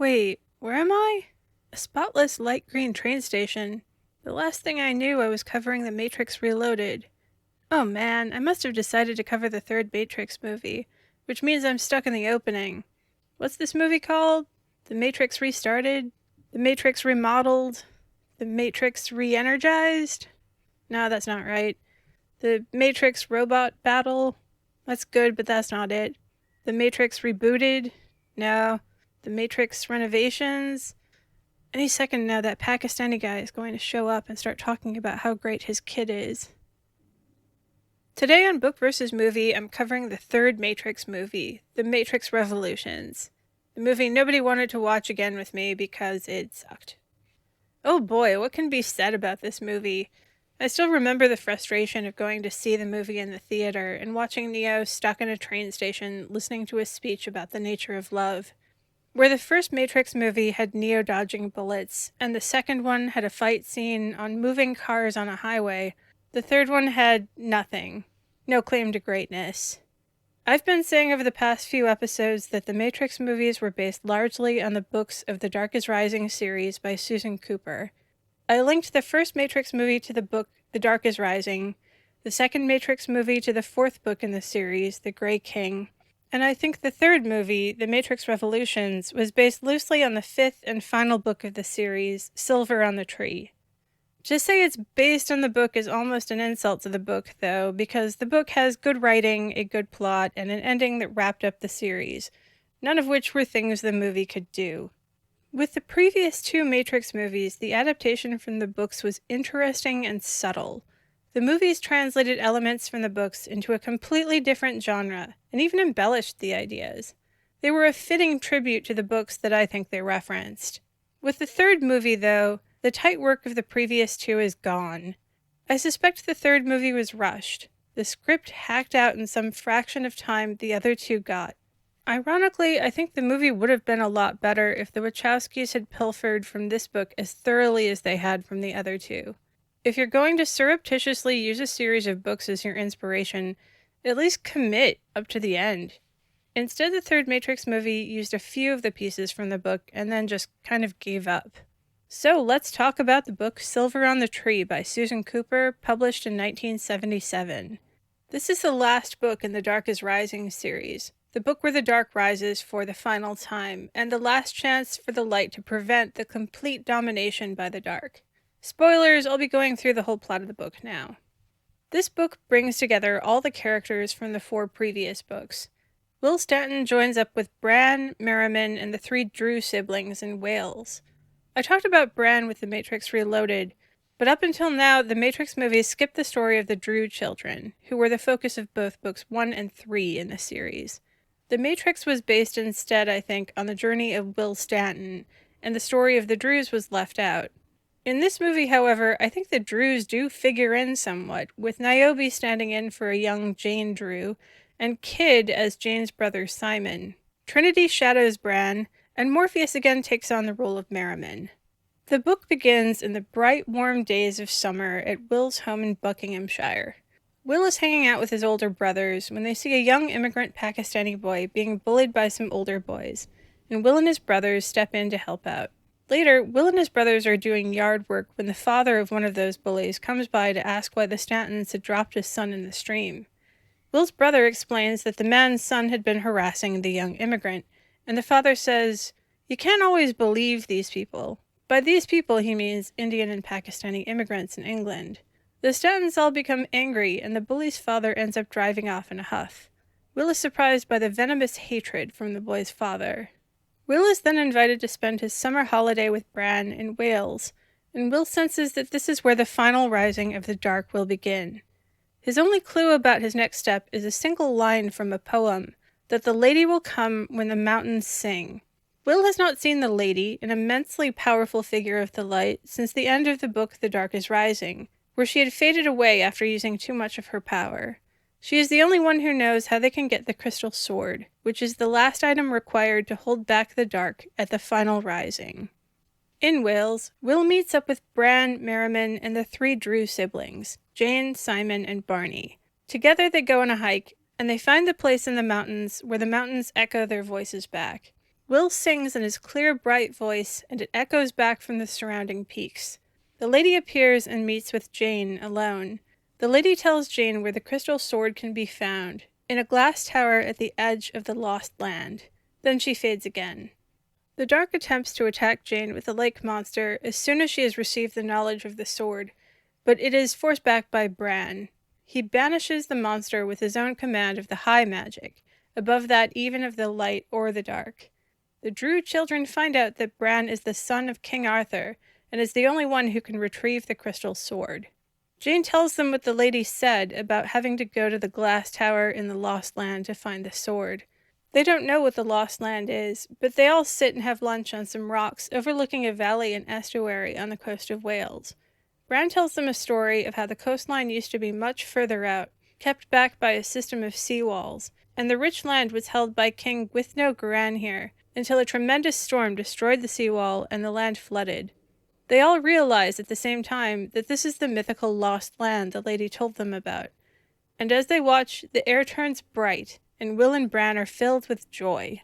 Wait, where am I? A spotless light green train station. The last thing I knew, I was covering The Matrix Reloaded. Oh man, I must have decided to cover the third Matrix movie, which means I'm stuck in the opening. What's this movie called? The Matrix Restarted? The Matrix Remodeled? The Matrix Re-energized? No, that's not right. The Matrix Robot Battle? That's good, but that's not it. The Matrix Rebooted? No. The Matrix Renovations? Any second now, that Pakistani guy is going to show up and start talking about how great his kid is. Today on Book vs. Movie, I'm covering the third Matrix movie, The Matrix Revolutions. The movie nobody wanted to watch again with me because it sucked. Oh boy, what can be said about this movie? I still remember the frustration of going to see the movie in the theater and watching Neo stuck in a train station listening to a speech about the nature of love. Where the first Matrix movie had Neo dodging bullets, and the second one had a fight scene on moving cars on a highway, the third one had nothing. No claim to greatness. I've been saying over the past few episodes that the Matrix movies were based largely on the books of the Dark is Rising series by Susan Cooper. I linked the first Matrix movie to the book The Dark is Rising, the second Matrix movie to the fourth book in the series, The Grey King, and I think the third movie, The Matrix Revolutions, was based loosely on the fifth and final book of the series, Silver on the Tree. To say it's based on the book is almost an insult to the book, though, because the book has good writing, a good plot, and an ending that wrapped up the series, none of which were things the movie could do. With the previous two Matrix movies, the adaptation from the books was interesting and subtle. The movies translated elements from the books into a completely different genre, and even embellished the ideas. They were a fitting tribute to the books that I think they referenced. With the third movie, though, the tight work of the previous two is gone. I suspect the third movie was rushed, the script hacked out in some fraction of time the other two got. Ironically, I think the movie would have been a lot better if the Wachowskis had pilfered from this book as thoroughly as they had from the other two. If you're going to surreptitiously use a series of books as your inspiration, at least commit up to the end. Instead, the third Matrix movie used a few of the pieces from the book and then just kind of gave up. So let's talk about the book Silver on the Tree by Susan Cooper, published in 1977. This is the last book in the Dark is Rising series, the book where the dark rises for the final time, and the last chance for the light to prevent the complete domination by the dark. Spoilers, I'll be going through the whole plot of the book now. This book brings together all the characters from the four previous books. Will Stanton joins up with Bran, Merriman, and the three Drew siblings in Wales. I talked about Bran with The Matrix Reloaded, but up until now, the Matrix movies skipped the story of the Drew children, who were the focus of both books 1 and 3 in the series. The Matrix was based instead, I think, on the journey of Will Stanton, and the story of the Drews was left out. In this movie, however, I think the Drews do figure in somewhat, with Niobe standing in for a young Jane Drew, and Kid as Jane's brother Simon. Trinity shadows Bran, and Morpheus again takes on the role of Merriman. The book begins in the bright, warm days of summer at Will's home in Buckinghamshire. Will is hanging out with his older brothers when they see a young immigrant Pakistani boy being bullied by some older boys, and Will and his brothers step in to help out. Later, Will and his brothers are doing yard work when the father of one of those bullies comes by to ask why the Stantons had dropped his son in the stream. Will's brother explains that the man's son had been harassing the young immigrant, and the father says, "You can't always believe these people." By these people, he means Indian and Pakistani immigrants in England. The Stantons all become angry, and the bully's father ends up driving off in a huff. Will is surprised by the venomous hatred from the boy's father. Will is then invited to spend his summer holiday with Bran in Wales, and Will senses that this is where the final rising of the dark will begin. His only clue about his next step is a single line from a poem, that the lady will come when the mountains sing. Will has not seen the lady, an immensely powerful figure of the light, since the end of the book The Dark is Rising, where she had faded away after using too much of her power. She is the only one who knows how they can get the crystal sword, which is the last item required to hold back the dark at the final rising. In Wales, Will meets up with Bran, Merriman, and the three Drew siblings, Jane, Simon, and Barney. Together they go on a hike, and they find the place in the mountains where the mountains echo their voices back. Will sings in his clear, bright voice, and it echoes back from the surrounding peaks. The lady appears and meets with Jane alone. The lady tells Jane where the crystal sword can be found, in a glass tower at the edge of the Lost Land. Then she fades again. The Dark attempts to attack Jane with the lake monster as soon as she has received the knowledge of the sword, but it is forced back by Bran. He banishes the monster with his own command of the high magic, above that even of the light or the dark. The Drew children find out that Bran is the son of King Arthur, and is the only one who can retrieve the crystal sword. Jane tells them what the lady said about having to go to the glass tower in the Lost Land to find the sword. They don't know what the Lost Land is, but they all sit and have lunch on some rocks overlooking a valley and estuary on the coast of Wales. Bran tells them a story of how the coastline used to be much further out, kept back by a system of seawalls, and the rich land was held by King Gwithno Garanhir, until a tremendous storm destroyed the seawall and the land flooded. They all realize at the same time that this is the mythical Lost Land the lady told them about. And as they watch, the air turns bright, and Will and Bran are filled with joy.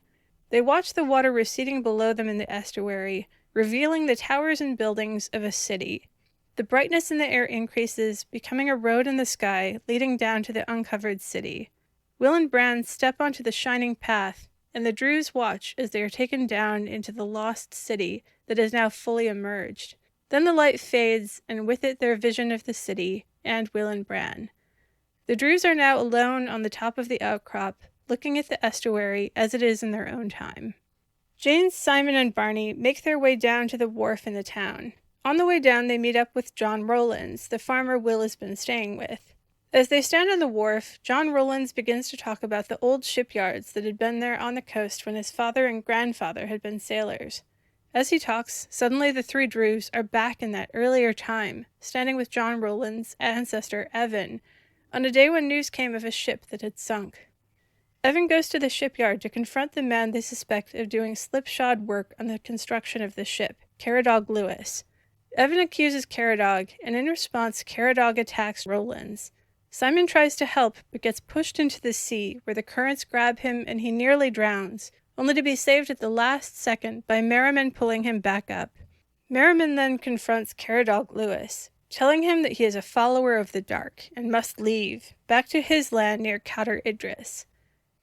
They watch the water receding below them in the estuary, revealing the towers and buildings of a city. The brightness in the air increases, becoming a road in the sky leading down to the uncovered city. Will and Bran step onto the shining path, and the Drews watch as they are taken down into the lost city that is now fully emerged. Then the light fades, and with it their vision of the city, and Will and Bran. The Drews are now alone on the top of the outcrop, looking at the estuary as it is in their own time. Jane, Simon, and Barney make their way down to the wharf in the town. On the way down they meet up with John Rowlands, the farmer Will has been staying with. As they stand on the wharf, John Rowlands begins to talk about the old shipyards that had been there on the coast when his father and grandfather had been sailors. As he talks, suddenly the three Drews are back in that earlier time, standing with John Rowlands' ancestor Evan, on a day when news came of a ship that had sunk. Evan goes to the shipyard to confront the man they suspect of doing slipshod work on the construction of the ship, Caradog Lewis. Evan accuses Caradog, and in response Caradog attacks Rowlands. Simon tries to help, but gets pushed into the sea, where the currents grab him and he nearly drowns, only to be saved at the last second by Merriman pulling him back up. Merriman then confronts Caradog Lewis, telling him that he is a follower of the Dark, and must leave, back to his land near Cader Idris.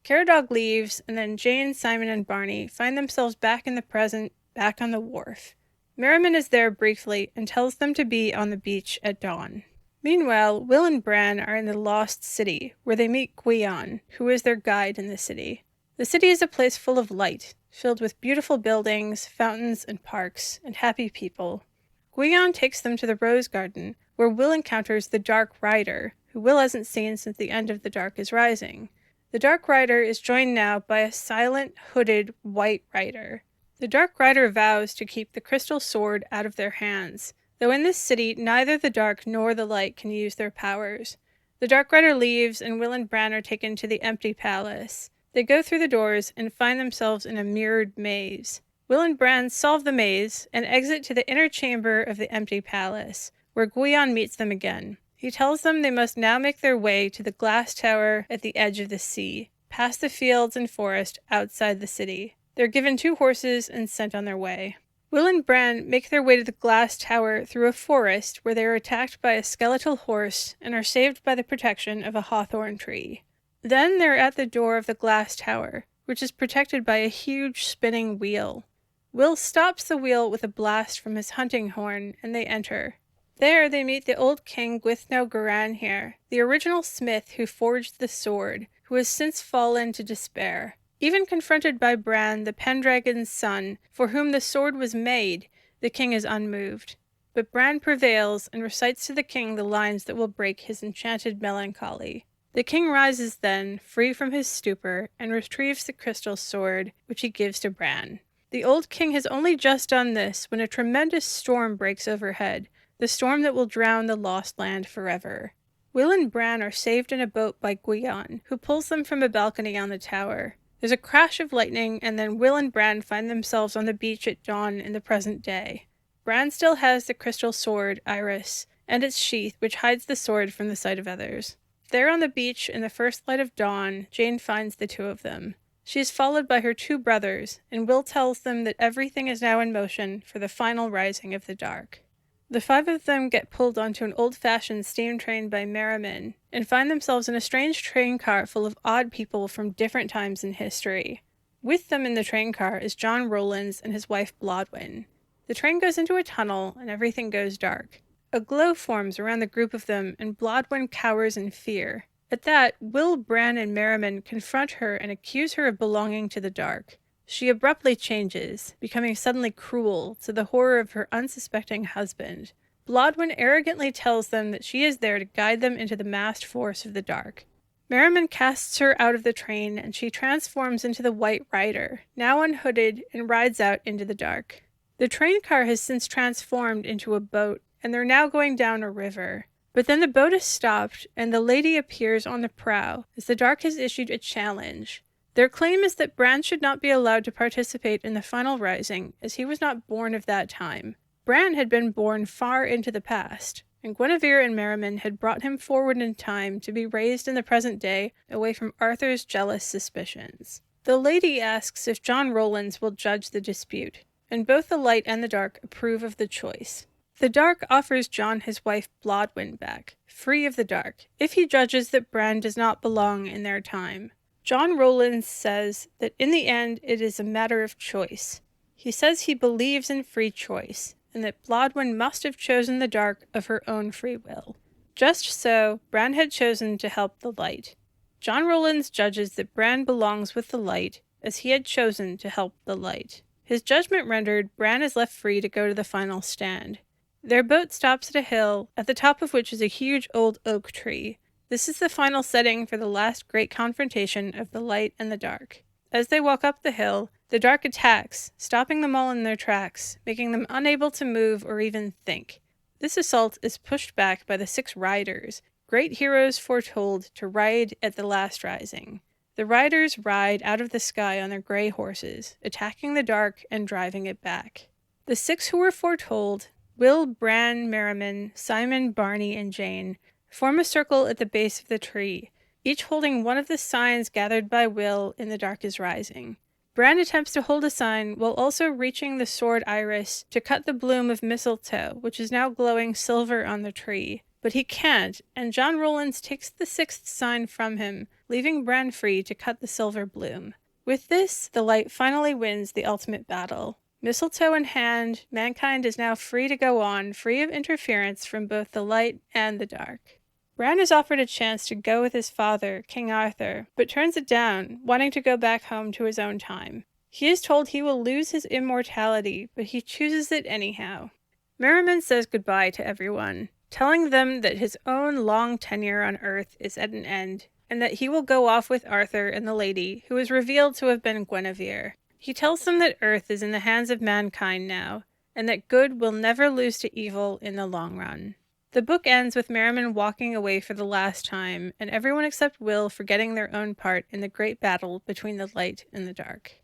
Caradog leaves, and then Jane, Simon, and Barney find themselves back in the present, back on the wharf. Merriman is there briefly, and tells them to be on the beach at dawn. Meanwhile, Will and Bran are in the Lost City, where they meet Gwion, who is their guide in the city. The city is a place full of light, filled with beautiful buildings, fountains, and parks, and happy people. Gwion takes them to the Rose Garden, where Will encounters the Dark Rider, who Will hasn't seen since the end of The Dark is Rising. The Dark Rider is joined now by a silent, hooded, white rider. The Dark Rider vows to keep the crystal sword out of their hands, though in this city neither the Dark nor the Light can use their powers. The Dark Rider leaves, and Will and Bran are taken to the empty palace. They go through the doors and find themselves in a mirrored maze. Will and Bran solve the maze and exit to the inner chamber of the empty palace, where Gwion meets them again. He tells them they must now make their way to the glass tower at the edge of the sea, past the fields and forest outside the city. They're given 2 horses and sent on their way. Will and Bran make their way to the glass tower through a forest where they are attacked by a skeletal horse and are saved by the protection of a hawthorn tree. Then they're at the door of the glass tower, which is protected by a huge spinning wheel. Will stops the wheel with a blast from his hunting horn, and they enter. There they meet the old king Gwithno Garanhir, the original smith who forged the sword, who has since fallen to despair. Even confronted by Bran, the Pendragon's son, for whom the sword was made, the king is unmoved. But Bran prevails and recites to the king the lines that will break his enchanted melancholy. The king rises then, free from his stupor, and retrieves the crystal sword, which he gives to Bran. The old king has only just done this when a tremendous storm breaks overhead, the storm that will drown the Lost Land forever. Will and Bran are saved in a boat by Gwion, who pulls them from a balcony on the tower. There's a crash of lightning, and then Will and Bran find themselves on the beach at dawn in the present day. Bran still has the crystal sword, Iris, and its sheath, which hides the sword from the sight of others. There on the beach, in the first light of dawn, Jane finds the 2 of them. She is followed by her two brothers, and Will tells them that everything is now in motion for the final rising of the dark. The five of them get pulled onto an old-fashioned steam train by Merriman, and find themselves in a strange train car full of odd people from different times in history. With them in the train car is John Rowlands and his wife Blodwyn. The train goes into a tunnel, and everything goes dark. A glow forms around the group of them, and Blodwyn cowers in fear. At that, Will, Bran, and Merriman confront her and accuse her of belonging to the dark. She abruptly changes, becoming suddenly cruel, to the horror of her unsuspecting husband. Blodwyn arrogantly tells them that she is there to guide them into the massed force of the dark. Merriman casts her out of the train, and she transforms into the White Rider, now unhooded, and rides out into the dark. The train car has since transformed into a boat, and they're now going down a river. But then the boat is stopped, and the lady appears on the prow, as the dark has issued a challenge. Their claim is that Bran should not be allowed to participate in the final rising, as he was not born of that time. Bran had been born far into the past, and Guinevere and Merriman had brought him forward in time to be raised in the present day, away from Arthur's jealous suspicions. The lady asks if John Rowlands will judge the dispute, and both the light and the dark approve of the choice. The dark offers John his wife Blodwyn back, free of the dark, if he judges that Bran does not belong in their time. John Rowlands says that in the end it is a matter of choice. He says he believes in free choice, and that Blodwyn must have chosen the dark of her own free will. Just so, Bran had chosen to help the light. John Rowlands judges that Bran belongs with the light, as he had chosen to help the light. His judgment rendered, Bran is left free to go to the final stand. Their boat stops at a hill, at the top of which is a huge old oak tree. This is the final setting for the last great confrontation of the light and the dark. As they walk up the hill, the dark attacks, stopping them all in their tracks, making them unable to move or even think. This assault is pushed back by the 6 riders, great heroes foretold to ride at the last rising. The riders ride out of the sky on their gray horses, attacking the dark and driving it back. The 6 who were foretold, Will, Bran, Merriman, Simon, Barney, and Jane, form a circle at the base of the tree, each holding one of the signs gathered by Will in The Dark is Rising. Bran attempts to hold a sign while also reaching the sword iris to cut the bloom of mistletoe, which is now glowing silver on the tree. But he can't, and John Rowlands takes the 6th sign from him, leaving Bran free to cut the silver bloom. With this, the light finally wins the ultimate battle. Mistletoe in hand, mankind is now free to go on, free of interference from both the light and the dark. Bran is offered a chance to go with his father, King Arthur, but turns it down, wanting to go back home to his own time. He is told he will lose his immortality, but he chooses it anyhow. Merriman says goodbye to everyone, telling them that his own long tenure on Earth is at an end, and that he will go off with Arthur and the lady, who is revealed to have been Guinevere. He tells them that Earth is in the hands of mankind now, and that good will never lose to evil in the long run. The book ends with Merriman walking away for the last time, and everyone except Will forgetting their own part in the great battle between the light and the dark.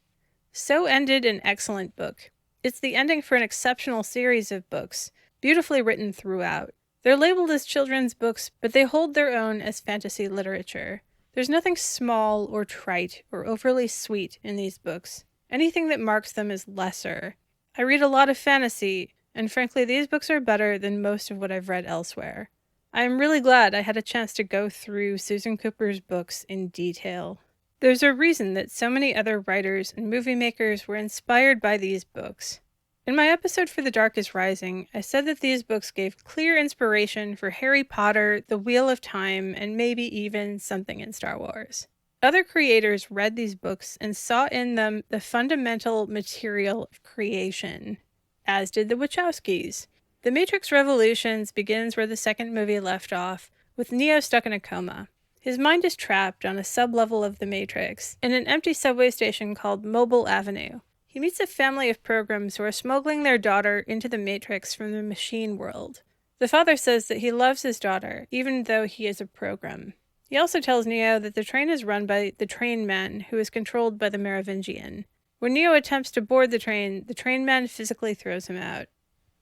So ended an excellent book. It's the ending for an exceptional series of books, beautifully written throughout. They're labeled as children's books, but they hold their own as fantasy literature. There's nothing small or trite or overly sweet in these books. Anything that marks them is lesser. I read a lot of fantasy, and frankly these books are better than most of what I've read elsewhere. I am really glad I had a chance to go through Susan Cooper's books in detail. There's a reason that so many other writers and movie makers were inspired by these books. In my episode for The Dark is Rising, I said that these books gave clear inspiration for Harry Potter, The Wheel of Time, and maybe even something in Star Wars. Other creators read these books and saw in them the fundamental material of creation, as did the Wachowskis. The Matrix Revolutions begins where the second movie left off, with Neo stuck in a coma. His mind is trapped on a sub-level of the Matrix, in an empty subway station called Mobile Avenue. He meets a family of programs who are smuggling their daughter into the Matrix from the machine world. The father says that he loves his daughter, even though he is a program. He also tells Neo that the train is run by the train man, who is controlled by the Merovingian. When Neo attempts to board the train man physically throws him out.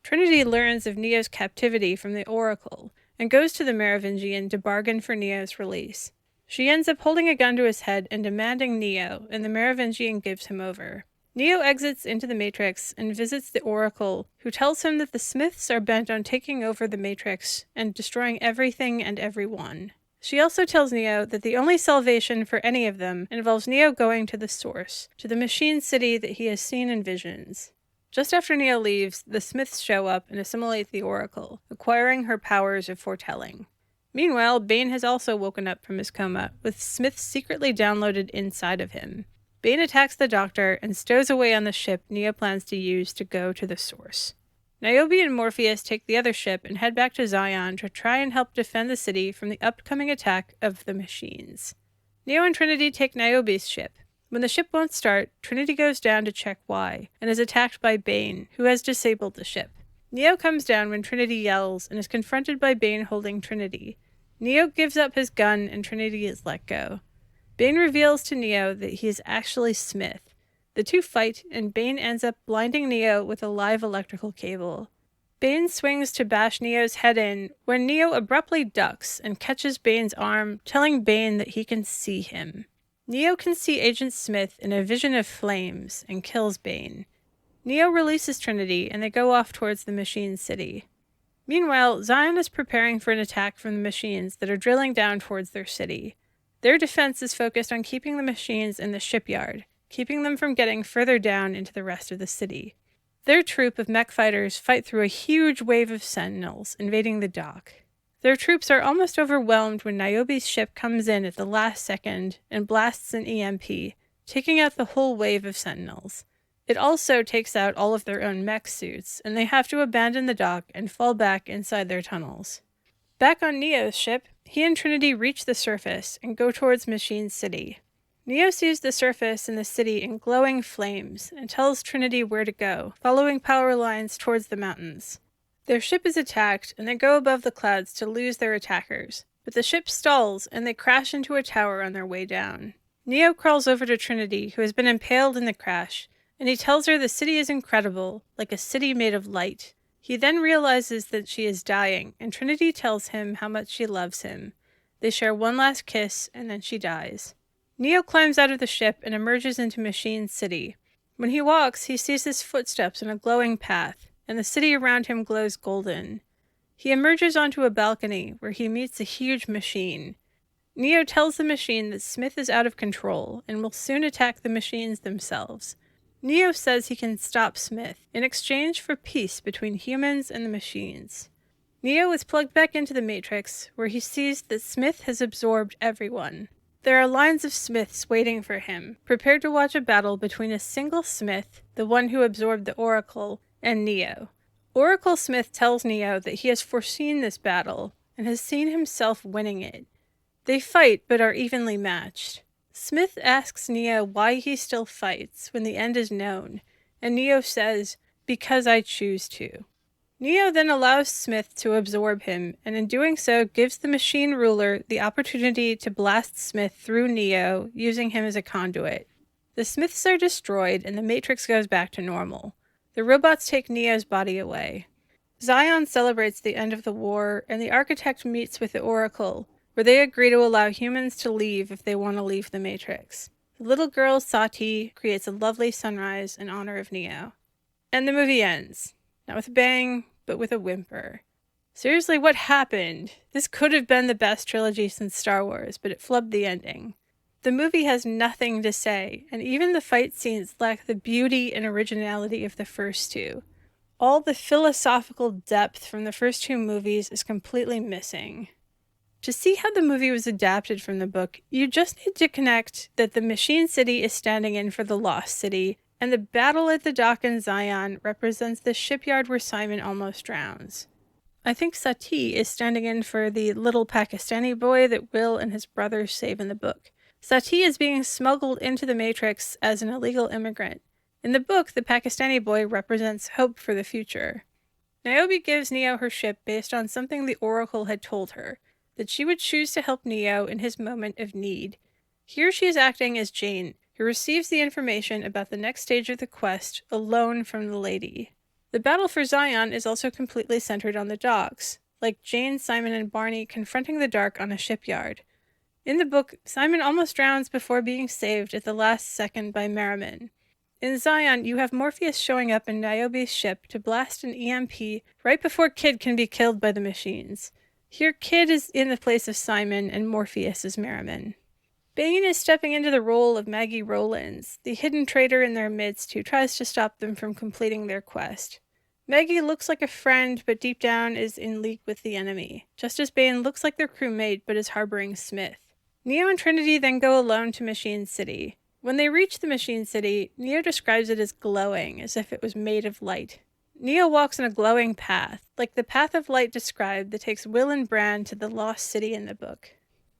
Trinity learns of Neo's captivity from the Oracle, and goes to the Merovingian to bargain for Neo's release. She ends up holding a gun to his head and demanding Neo, and the Merovingian gives him over. Neo exits into the Matrix and visits the Oracle, who tells him that the Smiths are bent on taking over the Matrix and destroying everything and everyone. She also tells Neo that the only salvation for any of them involves Neo going to the source, to the machine city that he has seen in visions. Just after Neo leaves, the Smiths show up and assimilate the Oracle, acquiring her powers of foretelling. Meanwhile, Bane has also woken up from his coma, with Smiths secretly downloaded inside of him. Bane attacks the Doctor and stows away on the ship Neo plans to use to go to the source. Niobe and Morpheus take the other ship and head back to Zion to try and help defend the city from the upcoming attack of the machines. Neo and Trinity take Niobe's ship. When the ship won't start, Trinity goes down to check why, and is attacked by Bane, who has disabled the ship. Neo comes down when Trinity yells and is confronted by Bane holding Trinity. Neo gives up his gun and Trinity is let go. Bane reveals to Neo that he is actually Smith. The two fight, and Bane ends up blinding Neo with a live electrical cable. Bane swings to bash Neo's head in when Neo abruptly ducks and catches Bane's arm, telling Bane that he can see him. Neo can see Agent Smith in a vision of flames and kills Bane. Neo releases Trinity and they go off towards the machine city. Meanwhile, Zion is preparing for an attack from the machines that are drilling down towards their city. Their defense is focused on keeping the machines in the shipyard, keeping them from getting further down into the rest of the city. Their troop of mech fighters fight through a huge wave of sentinels, invading the dock. Their troops are almost overwhelmed when Niobe's ship comes in at the last second and blasts an EMP, taking out the whole wave of sentinels. It also takes out all of their own mech suits, and they have to abandon the dock and fall back inside their tunnels. Back on Neo's ship, he and Trinity reach the surface and go towards Machine City. Neo sees the surface and the city in glowing flames and tells Trinity where to go, following power lines towards the mountains. Their ship is attacked and they go above the clouds to lose their attackers, but the ship stalls and they crash into a tower on their way down. Neo crawls over to Trinity, who has been impaled in the crash, and he tells her the city is incredible, like a city made of light. He then realizes that she is dying, and Trinity tells him how much she loves him. They share one last kiss, and then she dies. Neo climbs out of the ship and emerges into Machine City. When he walks, he sees his footsteps on a glowing path, and the city around him glows golden. He emerges onto a balcony, where he meets a huge machine. Neo tells the machine that Smith is out of control, and will soon attack the machines themselves. Neo says he can stop Smith, in exchange for peace between humans and the machines. Neo is plugged back into the Matrix, where he sees that Smith has absorbed everyone. There are lines of Smiths waiting for him, prepared to watch a battle between a single Smith, the one who absorbed the Oracle, and Neo. Oracle Smith tells Neo that he has foreseen this battle, and has seen himself winning it. They fight, but are evenly matched. Smith asks Neo why he still fights when the end is known, and Neo says, "Because I choose to." Neo then allows Smith to absorb him, and in doing so gives the machine ruler the opportunity to blast Smith through Neo, using him as a conduit. The Smiths are destroyed, and the Matrix goes back to normal. The robots take Neo's body away. Zion celebrates the end of the war, and the Architect meets with the Oracle, where they agree to allow humans to leave if they want to leave the Matrix. The little girl, Sati, creates a lovely sunrise in honor of Neo. And the movie ends. Not with a bang, but with a whimper. Seriously, what happened? This could have been the best trilogy since Star Wars, but it flubbed the ending. The movie has nothing to say, and even the fight scenes lack the beauty and originality of the first two. All the philosophical depth from the first two movies is completely missing. To see how the movie was adapted from the book, you just need to connect that the Machine City is standing in for the Lost City, and the battle at the dock in Zion represents the shipyard where Simon almost drowns. I think Sati is standing in for the little Pakistani boy that Will and his brothers save in the book. Sati is being smuggled into the Matrix as an illegal immigrant. In the book, the Pakistani boy represents hope for the future. Niobe gives Neo her ship based on something the Oracle had told her, that she would choose to help Neo in his moment of need. Here she is acting as Jane, who receives the information about the next stage of the quest alone from the lady. The battle for Zion is also completely centered on the docks, like Jane, Simon, and Barney confronting the Dark on a shipyard. In the book, Simon almost drowns before being saved at the last second by Merriman. In Zion, you have Morpheus showing up in Niobe's ship to blast an EMP right before Kid can be killed by the machines. Here, Kid is in the place of Simon and Morpheus is Merriman. Bane is stepping into the role of Maggie Rowlands, the hidden traitor in their midst who tries to stop them from completing their quest. Maggie looks like a friend, but deep down is in league with the enemy, just as Bane looks like their crewmate but is harboring Smith. Neo and Trinity then go alone to Machine City. When they reach the Machine City, Neo describes it as glowing, as if it was made of light. Neo walks on a glowing path, like the path of light described that takes Will and Bran to the Lost City in the book.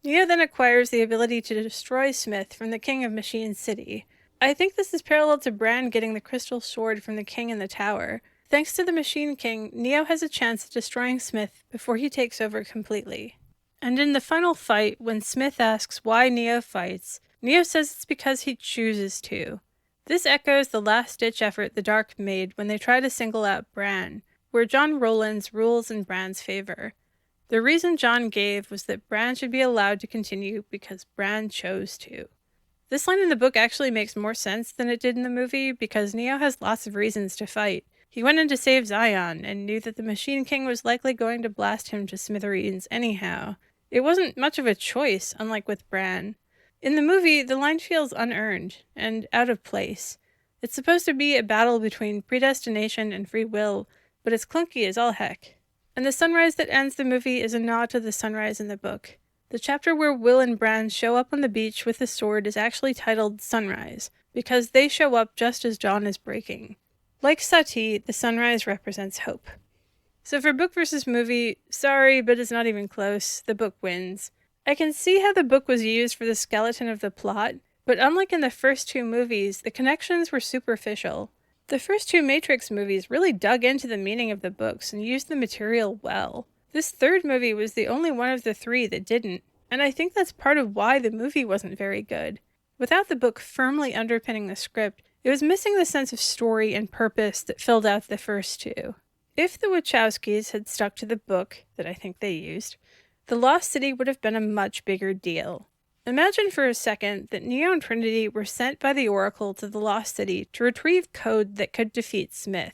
Neo then acquires the ability to destroy Smith from the King of Machine City. I think this is parallel to Bran getting the crystal sword from the King in the Tower. Thanks to the Machine King, Neo has a chance at destroying Smith before he takes over completely. And in the final fight, when Smith asks why Neo fights, Neo says it's because he chooses to. This echoes the last-ditch effort the Dark made when they try to single out Bran, where John Rowlands rules in Bran's favor. The reason John gave was that Bran should be allowed to continue because Bran chose to. This line in the book actually makes more sense than it did in the movie because Neo has lots of reasons to fight. He went in to save Zion and knew that the Machine King was likely going to blast him to smithereens anyhow. It wasn't much of a choice, unlike with Bran. In the movie, the line feels unearned and out of place. It's supposed to be a battle between predestination and free will, but it's clunky as all heck. And the sunrise that ends the movie is a nod to the sunrise in the book. The chapter where Will and Bran show up on the beach with the sword is actually titled Sunrise, because they show up just as dawn is breaking. Like Sati, the sunrise represents hope. So for book versus movie, sorry, but it's not even close. The book wins. I can see how the book was used for the skeleton of the plot, but unlike in the first two movies, the connections were superficial. The first two Matrix movies really dug into the meaning of the books and used the material well. This third movie was the only one of the three that didn't, and I think that's part of why the movie wasn't very good. Without the book firmly underpinning the script, it was missing the sense of story and purpose that filled out the first two. If the Wachowskis had stuck to the book, that I think they used, the Lost City would have been a much bigger deal. Imagine for a second that Neo and Trinity were sent by the Oracle to the Lost City to retrieve code that could defeat Smith.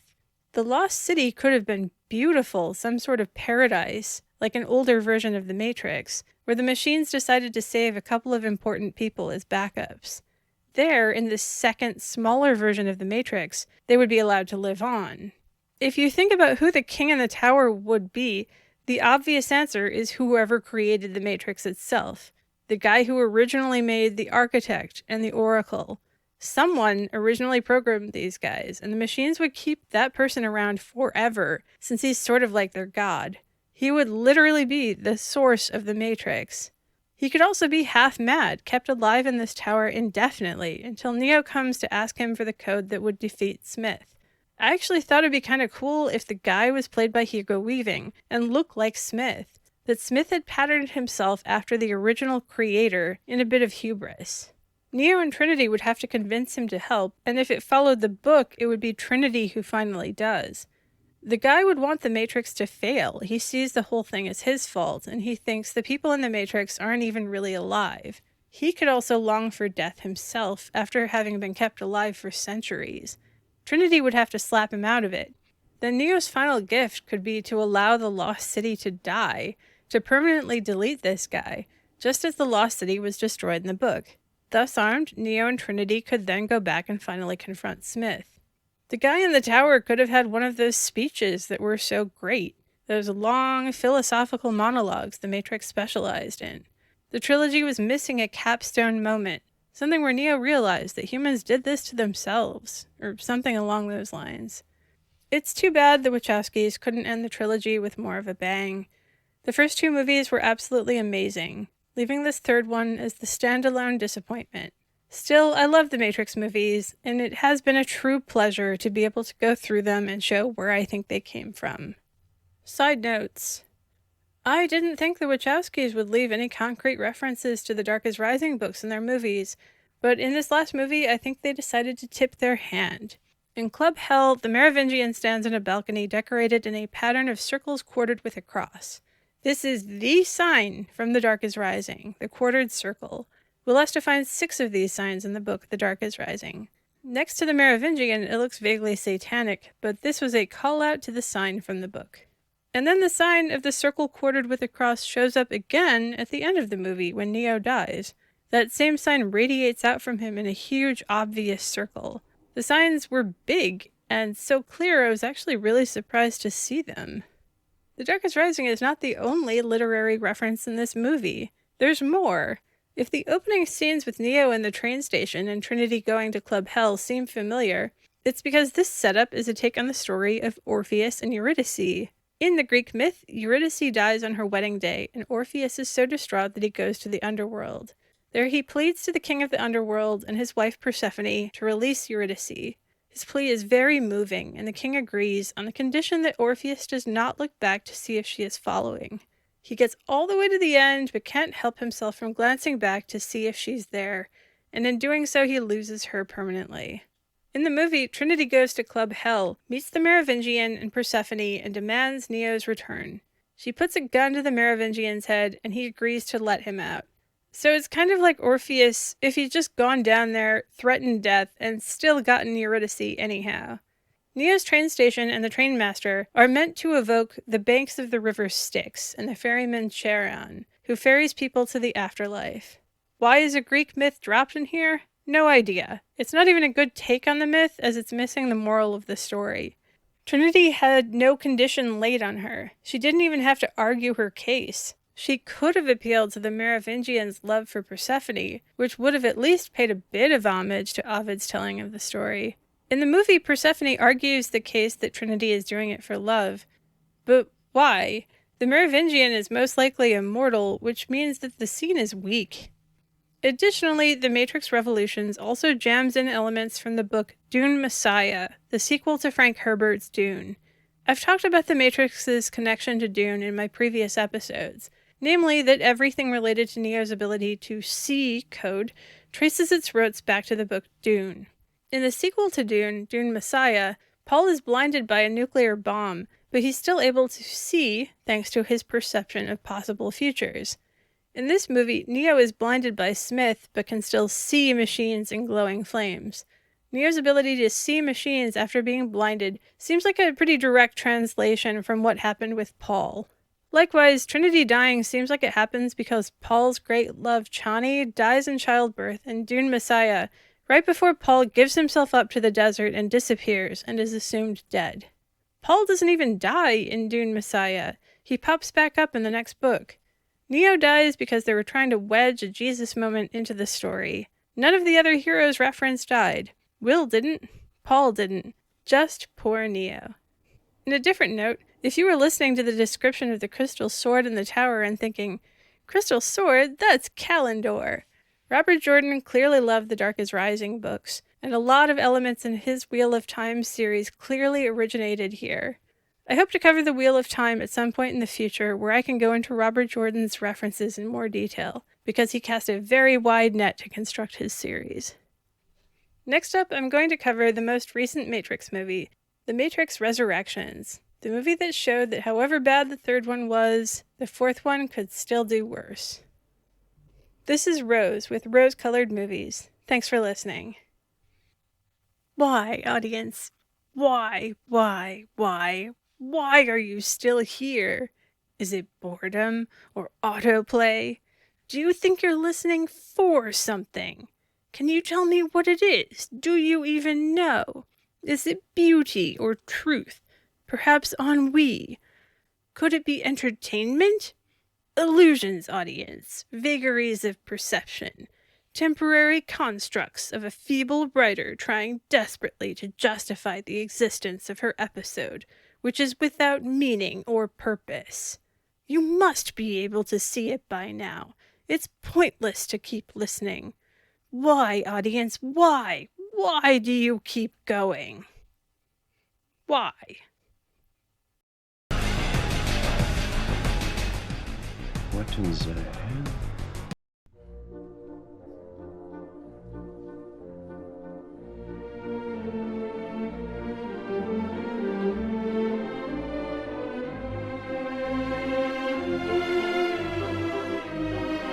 The Lost City could have been beautiful, some sort of paradise, like an older version of the Matrix, where the machines decided to save a couple of important people as backups. There, in this second, smaller version of the Matrix, they would be allowed to live on. If you think about who the King in the Tower would be, the obvious answer is whoever created the Matrix itself. The guy who originally made the Architect and the Oracle. Someone originally programmed these guys, and the machines would keep that person around forever, since he's sort of like their god. He would literally be the source of the Matrix. He could also be half mad, kept alive in this tower indefinitely, until Neo comes to ask him for the code that would defeat Smith. I actually thought it'd be kind of cool if the guy was played by Hugo Weaving, and looked like Smith. That Smith had patterned himself after the original creator in a bit of hubris. Neo and Trinity would have to convince him to help, and if it followed the book, it would be Trinity who finally does. The guy would want the Matrix to fail. He sees the whole thing as his fault, and he thinks the people in the Matrix aren't even really alive. He could also long for death himself after having been kept alive for centuries. Trinity would have to slap him out of it. Then Neo's final gift could be to allow the Lost City to die, to permanently delete this guy, just as the Lost City was destroyed in the book. Thus armed, Neo and Trinity could then go back and finally confront Smith. The guy in the tower could have had one of those speeches that were so great, those long philosophical monologues the Matrix specialized in. The trilogy was missing a capstone moment, something where Neo realized that humans did this to themselves, or something along those lines. It's too bad the Wachowskis couldn't end the trilogy with more of a bang. The first two movies were absolutely amazing, leaving this third one as the standalone disappointment. Still, I love the Matrix movies, and it has been a true pleasure to be able to go through them and show where I think they came from. Side notes. I didn't think the Wachowskis would leave any concrete references to the Dark is Rising books in their movies, but in this last movie, I think they decided to tip their hand. In Club Hell, the Merovingian stands on a balcony decorated in a pattern of circles quartered with a cross. This is the sign from The Dark is Rising, the quartered circle. We'll have to find 6 of these signs in the book The Dark is Rising. Next to the Merovingian, it looks vaguely satanic, but this was a call-out to the sign from the book. And then the sign of the circle quartered with a cross shows up again at the end of the movie when Neo dies. That same sign radiates out from him in a huge, obvious circle. The signs were big, and so clear I was actually really surprised to see them. The Dark is Rising is not the only literary reference in this movie. There's more. If the opening scenes with Neo in the train station and Trinity going to Club Hell seem familiar, it's because this setup is a take on the story of Orpheus and Eurydice. In the Greek myth, Eurydice dies on her wedding day, and Orpheus is so distraught that he goes to the underworld. There he pleads to the king of the underworld and his wife Persephone to release Eurydice. His plea is very moving, and the king agrees on the condition that Orpheus does not look back to see if she is following. He gets all the way to the end, but can't help himself from glancing back to see if she's there, and in doing so he loses her permanently. In the movie, Trinity goes to Club Hell, meets the Merovingian and Persephone, and demands Neo's return. She puts a gun to the Merovingian's head, and he agrees to let him out. So it's kind of like Orpheus if he'd just gone down there, threatened death, and still gotten Eurydice anyhow. Neo's train station and the train master are meant to evoke the banks of the river Styx and the ferryman Charon, who ferries people to the afterlife. Why is a Greek myth dropped in here? No idea. It's not even a good take on the myth, as it's missing the moral of the story. Trinity had no condition laid on her. She didn't even have to argue her case. She could have appealed to the Merovingian's love for Persephone, which would have at least paid a bit of homage to Ovid's telling of the story. In the movie, Persephone argues the case that Trinity is doing it for love. But why? The Merovingian is most likely immortal, which means that the scene is weak. Additionally, The Matrix Revolutions also jams in elements from the book Dune Messiah, the sequel to Frank Herbert's Dune. I've talked about The Matrix's connection to Dune in my previous episodes, namely that everything related to Neo's ability to see code traces its roots back to the book Dune. In the sequel to Dune, Dune Messiah, Paul is blinded by a nuclear bomb, but he's still able to see thanks to his perception of possible futures. In this movie, Neo is blinded by Smith, but can still see machines in glowing flames. Neo's ability to see machines after being blinded seems like a pretty direct translation from what happened with Paul. Likewise, Trinity dying seems like it happens because Paul's great love Chani dies in childbirth in Dune Messiah, right before Paul gives himself up to the desert and disappears and is assumed dead. Paul doesn't even die in Dune Messiah. He pops back up in the next book. Neo dies because they were trying to wedge a Jesus moment into the story. None of the other heroes referenced died. Will didn't. Paul didn't. Just poor Neo. In a different note, if you were listening to the description of the crystal sword in the tower and thinking, "Crystal sword? That's Kalendor." Robert Jordan clearly loved the Dark is Rising books, and a lot of elements in his Wheel of Time series clearly originated here. I hope to cover the Wheel of Time at some point in the future where I can go into Robert Jordan's references in more detail, because he cast a very wide net to construct his series. Next up, I'm going to cover the most recent Matrix movie, The Matrix Resurrections, the movie that showed that however bad the third one was, the fourth one could still do worse. This is Rose with Rose-Colored Movies. Thanks for listening. Why, audience? Why are you still here? Is it boredom or autoplay? Do you think you're listening for something? Can you tell me what it is? Do you even know? Is it beauty or truth? Perhaps ennui? Could it be entertainment? Illusions, audience. Vagaries of perception. Temporary constructs of a feeble writer trying desperately to justify the existence of her episode, which is without meaning or purpose. You must be able to see it by now. It's pointless to keep listening. Why, audience, why? Why do you keep going? Why? What is